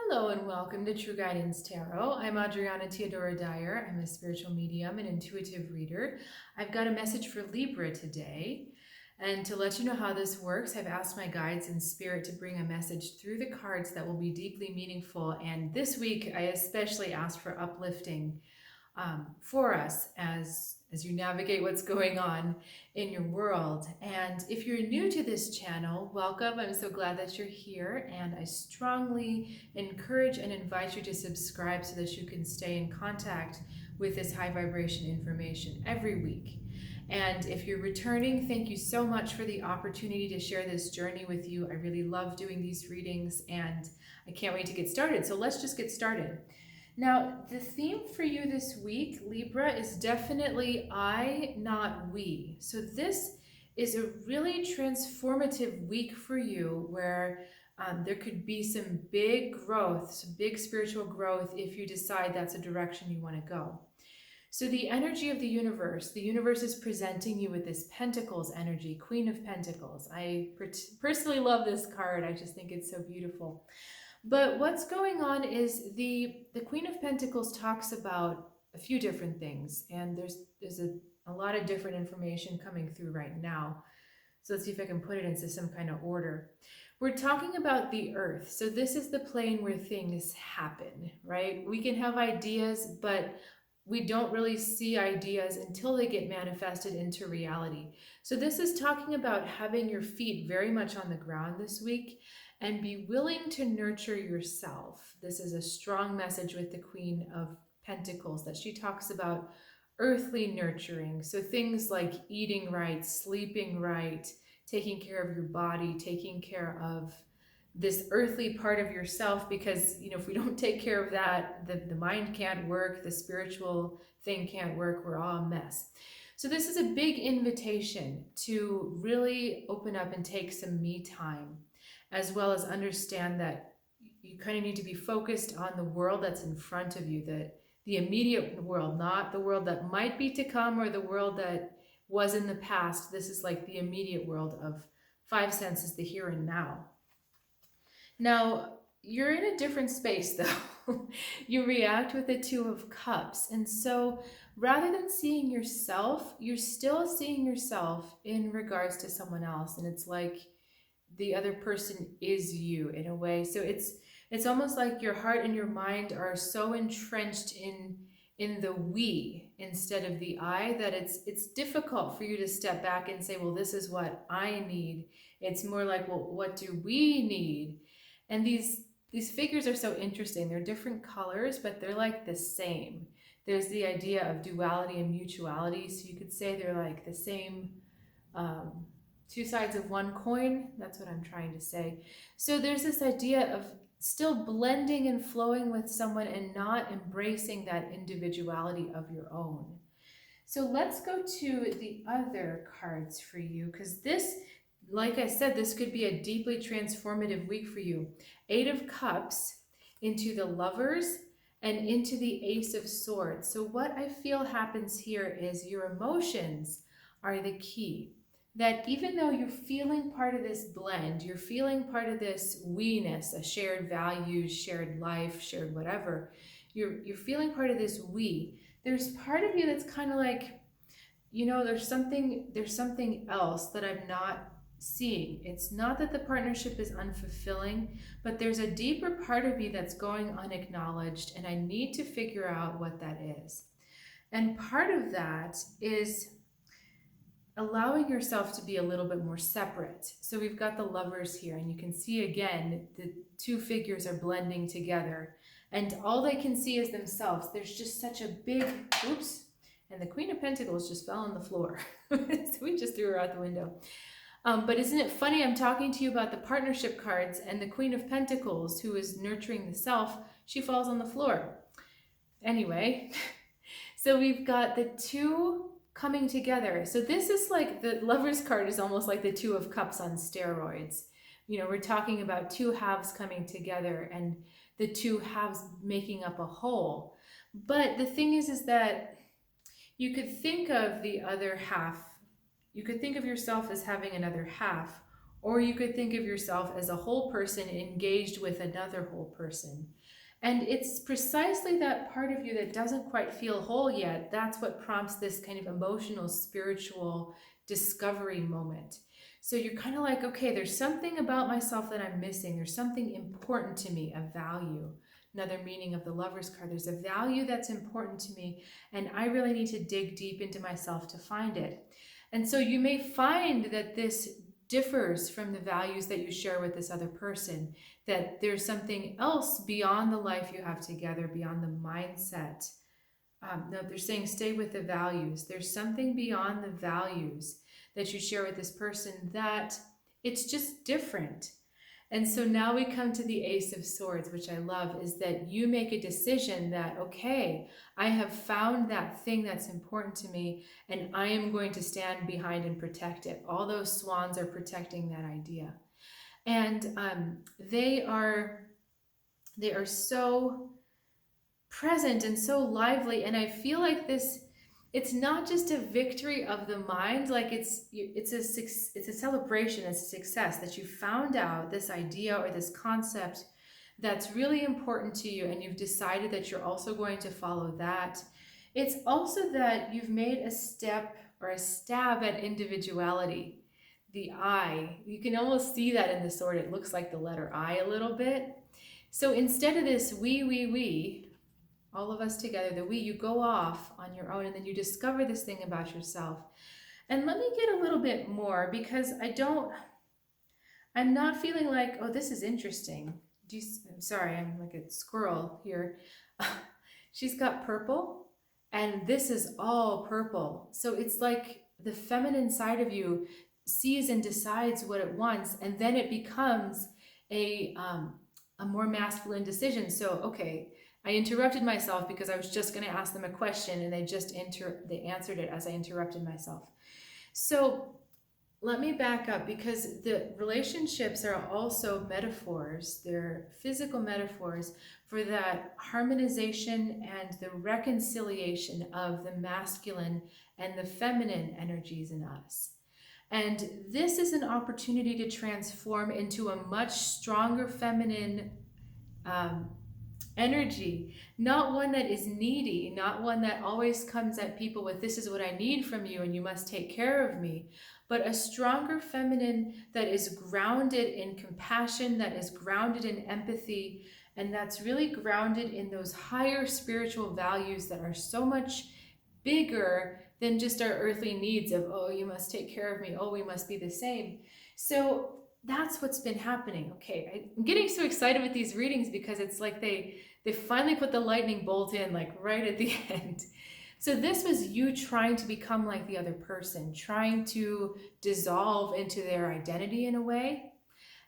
Hello and welcome to True Guidance Tarot. I'm Adriana Teodoro-Dier. I'm a spiritual medium and intuitive reader. I've got a message for Libra today. And to let you know how this works, I've asked my guides in spirit to bring a message through the cards that will be deeply meaningful. And this week, I especially asked for uplifting for us as you navigate what's going on in your world. And if you're new to this channel, welcome. I'm so glad that you're here, and I strongly encourage and invite you to subscribe so that you can stay in contact with this high vibration information every week. And if you're returning, thank you so much for the opportunity to share this journey with you. I really love doing these readings and I can't wait to get started. So let's just get started. Now, the theme for you this week, Libra, is definitely I, not we. So this is a really transformative week for you where there could be some big growth, some big spiritual growth if you decide that's a direction you want to go. So the energy of the universe is presenting you with this Pentacles energy, Queen of Pentacles. I personally love this card. I just think it's so beautiful. But what's going on is the Queen of Pentacles talks about a few different things, and there's a lot of different information coming through right now. So let's see if I can put it into some kind of order. We're talking about the earth. So this is the plane where things happen, right? We can have ideas, but we don't really see ideas until they get manifested into reality. So this is talking about having your feet very much on the ground this week and be willing to nurture yourself. This is a strong message with the Queen of Pentacles, that she talks about earthly nurturing. So things like eating right, sleeping right, taking care of your body, taking care of this earthly part of yourself, because if we don't take care of that, the mind can't work, the spiritual thing can't work, we're all a mess. So this is a big invitation to really open up and take some me time, as well as understand that you kind of need to be focused on the world that's in front of you, the immediate world, not the world that might be to come or the world that was in the past. This is like the immediate world of five senses, the here and now. Now, you're in a different space though. You react with the Two of Cups. And so rather than seeing yourself, you're still seeing yourself in regards to someone else. And it's like the other person is you in a way. So it's almost like your heart and your mind are so entrenched in the we instead of the I, that it's difficult for you to step back and say, well, this is what I need. It's more like, well, what do we need? And these figures are so interesting. They're different colors, but they're like the same. There's the idea of duality and mutuality. So you could say they're like the same two sides of one coin. That's what I'm trying to say. So there's this idea of still blending and flowing with someone and not embracing that individuality of your own. So let's go to the other cards for you, because this, like I said, this could be a deeply transformative week for you. Eight of Cups into the Lovers and into the Ace of Swords. So what I feel happens here is your emotions are the key. That even though you're feeling part of this blend, you're feeling part of this we-ness, a shared values, shared life, shared whatever, you're feeling part of this we. There's part of you that's kind of like, there's something else that I'm not seeing. It's not that the partnership is unfulfilling, but there's a deeper part of me that's going unacknowledged, and I need to figure out what that is. And part of that is allowing yourself to be a little bit more separate. So we've got the Lovers here, and you can see again, the two figures are blending together, and all they can see is themselves. There's just such a big, oops, and the Queen of Pentacles just fell on the floor. So we just threw her out the window. But isn't it funny, I'm talking to you about the partnership cards, and the Queen of Pentacles, who is nurturing the self, she falls on the floor. Anyway, so we've got the two coming together. So this is like, the Lovers card is almost like the Two of Cups on steroids. We're talking about two halves coming together and the two halves making up a whole. But the thing is that you could think of the other half, you could think of yourself as having another half, Or you could think of yourself as a whole person engaged with another whole person. And it's precisely that part of you that doesn't quite feel whole yet. That's what prompts this kind of emotional, spiritual discovery moment. So you're kind of like, okay, there's something about myself that I'm missing. There's something important to me, a value. Another meaning of the Lover's card. There's a value that's important to me, and I really need to dig deep into myself to find it. And so you may find that this differs from the values that you share with this other person, that there's something else beyond the life you have together, beyond the mindset. No, they're saying stay with the values. There's something beyond the values that you share with this person that it's just different. And so now we come to the Ace of Swords, which I love, is that you make a decision that, okay, I have found that thing that's important to me, and I am going to stand behind and protect it. All those swans are protecting that idea. And they are so present and so lively. And I feel like this, it's not just a victory of the mind, like it's a celebration, it's a success that you found out this idea or this concept that's really important to you, and you've decided that you're also going to follow that. It's also that you've made a step or a stab at individuality. The I, you can almost see that in the sword. It looks like the letter I a little bit. So instead of this we, all of us together, the we, you go off on your own, and then you discover this thing about yourself. And let me get a little bit more, because I'm not feeling like, oh, this is interesting. I'm sorry, I'm like a squirrel here. She's got purple, and this is all purple. So it's like the feminine side of you sees and decides what it wants, and then it becomes a more masculine decision. So, okay, I interrupted myself because I was just going to ask them a question, and they answered it as I interrupted myself. So let me back up, because the relationships are also metaphors. They're physical metaphors for that harmonization and the reconciliation of the masculine and the feminine energies in us. And this is an opportunity to transform into a much stronger feminine energy, not one that is needy, not one that always comes at people with, this is what I need from you and you must take care of me, but a stronger feminine that is grounded in compassion, that is grounded in empathy, and that's really grounded in those higher spiritual values that are so much bigger than just our earthly needs of, oh, you must take care of me, oh, we must be the same. So that's what's been happening. Okay, I'm getting so excited with these readings because it's like they finally put the lightning bolt in, like right at the end. So this was you trying to become like the other person, trying to dissolve into their identity in a way.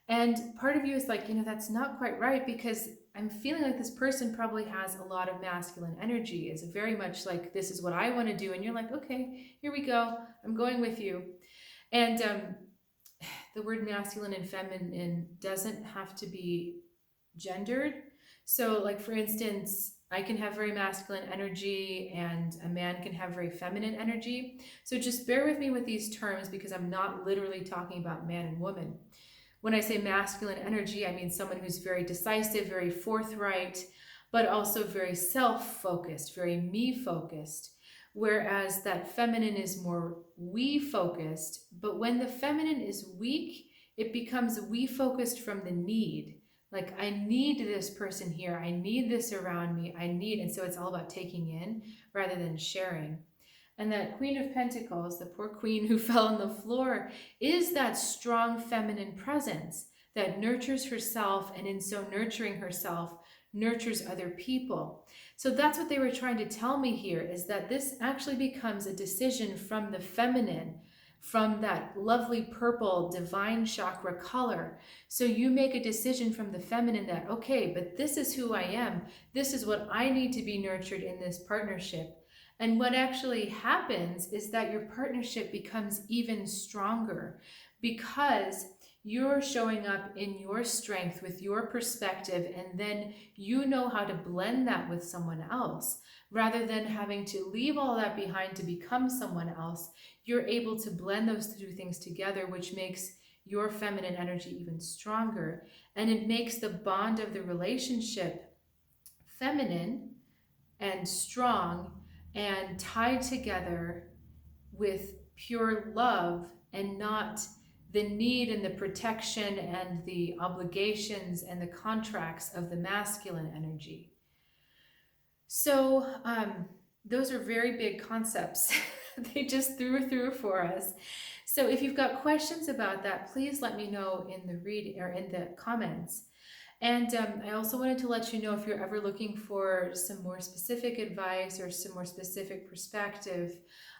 And part of you is like, that's not quite right, because I'm feeling like this person probably has a lot of masculine energy. It's very much like, this is what I want to do. And you're like, okay, here we go. I'm going with you. And the word masculine and feminine doesn't have to be gendered. So like, for instance, I can have very masculine energy and a man can have very feminine energy. So just bear with me with these terms, because I'm not literally talking about man and woman. When I say masculine energy, I mean someone who's very decisive, very forthright, but also very self-focused, very me-focused. Whereas that feminine is more we-focused. But when the feminine is weak, it becomes we-focused from the need. Like, I need this person here. I need this around me. And so it's all about taking in rather than sharing. And that Queen of Pentacles, the poor queen who fell on the floor, is that strong feminine presence that nurtures herself, and in so nurturing herself, nurtures other people. So that's what they were trying to tell me here, is that this actually becomes a decision from the feminine, from that lovely purple divine chakra color. So you make a decision from the feminine that, okay, but this is who I am. This is what I need to be nurtured in this partnership. And what actually happens is that your partnership becomes even stronger, because you're showing up in your strength with your perspective, and then you know how to blend that with someone else. Rather than having to leave all that behind to become someone else, you're able to blend those two things together, which makes your feminine energy even stronger. And it makes the bond of the relationship feminine and strong and tied together with pure love, and not the need and the protection and the obligations and the contracts of the masculine energy. So those are very big concepts. They just through for us. So if you've got questions about that, please let me know in the in the comments. And I also wanted to let you know, if you're ever looking for some more specific advice or some more specific perspective,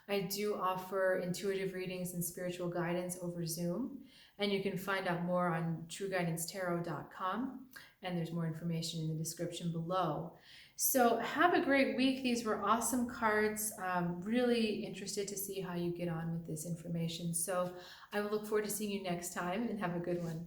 I do offer intuitive readings and spiritual guidance over Zoom. And you can find out more on trueguidancetarot.com. And there's more information in the description below. So have a great week. These were awesome cards. Really interested to see how you get on with this information. So I will look forward to seeing you next time, and have a good one.